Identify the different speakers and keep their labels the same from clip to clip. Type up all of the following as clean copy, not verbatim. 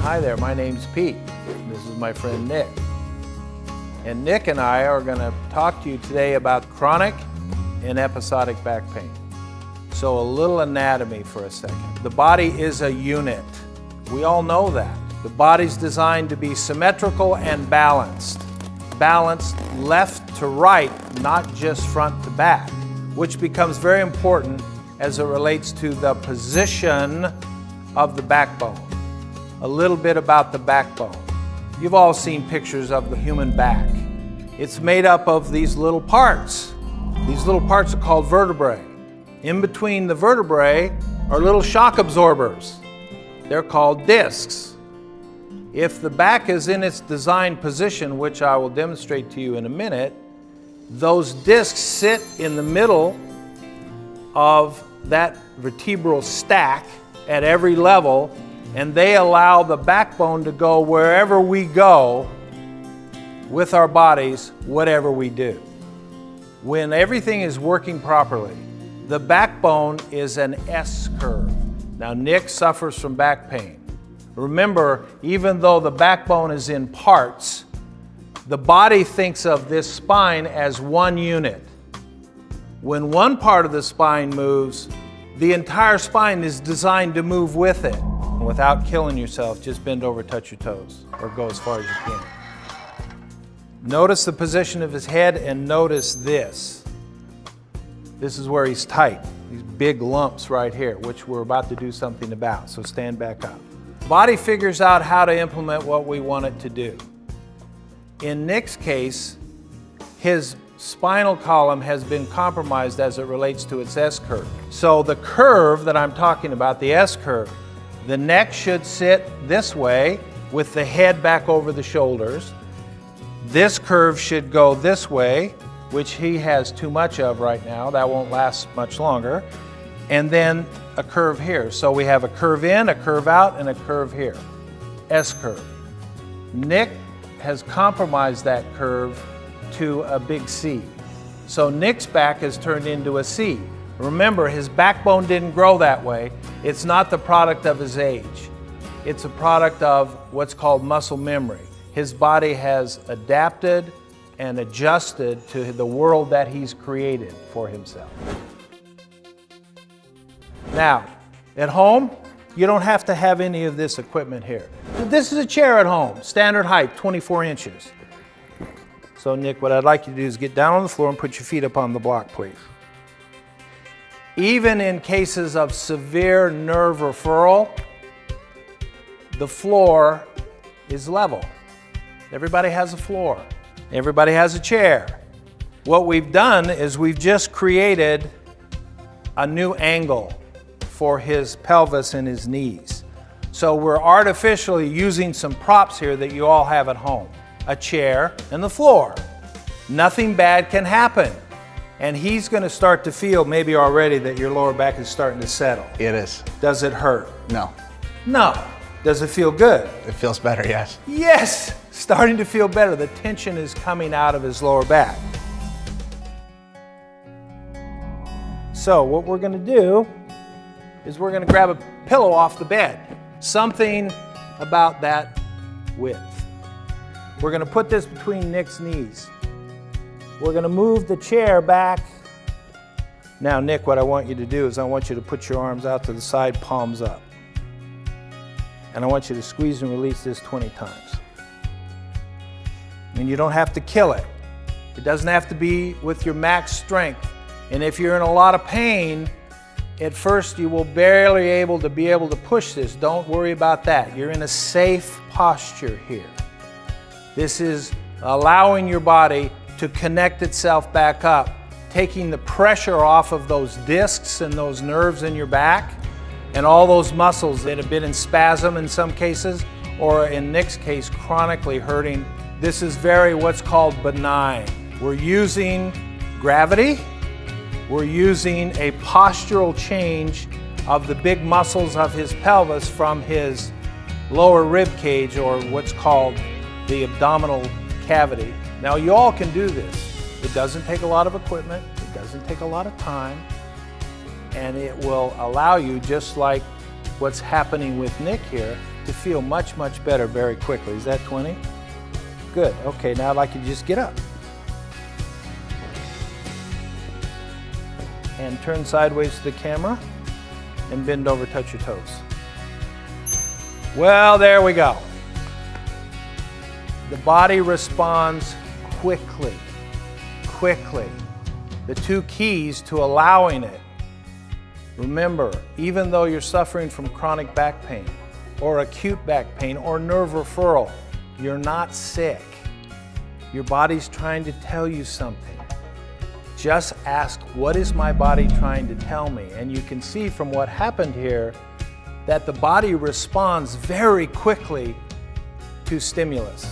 Speaker 1: Hi there, my name's Pete. This is my friend Nick. And Nick and I are going to talk to you today about chronic and episodic back pain. So a little anatomy for a second. The body is a unit. We all know that. The body's designed to be symmetrical and balanced. Balanced left to right, not just front to back, which becomes very important as it relates to the position of the backbone. A little bit about the backbone. You've all seen pictures of the human back. It's made up of these little parts. These little parts are called vertebrae. In between the vertebrae are little shock absorbers. They're called discs. If the back is in its designed position, which I will demonstrate to you in a minute, those discs sit in the middle of that vertebral stack at every level, and they allow the backbone to go wherever we go with our bodies, whatever we do. When everything is working properly, the backbone is an S curve. Now, Nick suffers from back pain. Remember, even though the backbone is in parts, the body thinks of this spine as one unit. When one part of the spine moves, the entire spine is designed to move with it. Without killing yourself, just bend over, touch your toes, or go as far as you can. Notice the position of his head and notice this. This is where he's tight. These big lumps right here, which we're about to do something about, so stand back up. Body figures out how to implement what we want it to do. In Nick's case, his spinal column has been compromised as it relates to its S curve. So the curve that I'm talking about, the S curve, the neck should sit this way with the head back over the shoulders. This curve should go this way, which he has too much of right now. That won't last much longer. And then a curve here. So we have a curve in, a curve out, and a curve here. S curve. Nick has compromised that curve to a big C. So Nick's back has turned into a C. Remember, his backbone didn't grow that way. It's not the product of his age. It's a product of what's called muscle memory. His body has adapted and adjusted to the world that he's created for himself. Now, at home, you don't have to have any of this equipment here. This is a chair at home, standard height, 24 inches. So Nick, what I'd like you to do is get down on the floor and put your feet up on the block, please. Even in cases of severe nerve referral, the floor is level. Everybody has a floor. Everybody has a chair. What we've done is we've just created a new angle for his pelvis and his knees. So we're artificially using some props here that you all have at home. A chair and the floor. Nothing bad can happen. And he's going to start to feel maybe already that your lower back is starting to settle.
Speaker 2: It is.
Speaker 1: Does it hurt?
Speaker 2: No.
Speaker 1: No. Does it feel good?
Speaker 2: It feels better, yes.
Speaker 1: Yes! Starting to feel better. The tension is coming out of his lower back. So what we're going to do is we're going to grab a pillow off the bed. Something about that width. We're going to put this between Nick's knees. We're going to move the chair back. Now, Nick, what I want you to do is I want you to put your arms out to the side, palms up. And I want you to squeeze and release this 20 times. And you don't have to kill it. It doesn't have to be with your max strength. And if you're in a lot of pain, at first you will barely be able to push this. Don't worry about that. You're in a safe posture here. This is allowing your body to connect itself back up, taking the pressure off of those discs and those nerves in your back and all those muscles that have been in spasm in some cases, or in Nick's case, chronically hurting. This is very what's called benign. We're using gravity. We're using a postural change of the big muscles of his pelvis from his lower rib cage, or what's called the abdominal cavity. Now, you all can do this. It doesn't take a lot of equipment. It doesn't take a lot of time. And it will allow you, just like what's happening with Nick here, to feel much, much better very quickly. Is that 20? Good. Okay, now I'd like you to just get up. And turn sideways to the camera and bend over, touch your toes. Well, there we go. The body responds quickly. The two keys to allowing it. Remember, even though you're suffering from chronic back pain or acute back pain or nerve referral, you're not sick. Your body's trying to tell you something. Just ask, what is my body trying to tell me? And you can see from what happened here that the body responds very quickly to stimulus.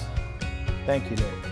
Speaker 1: Thank you, Nick.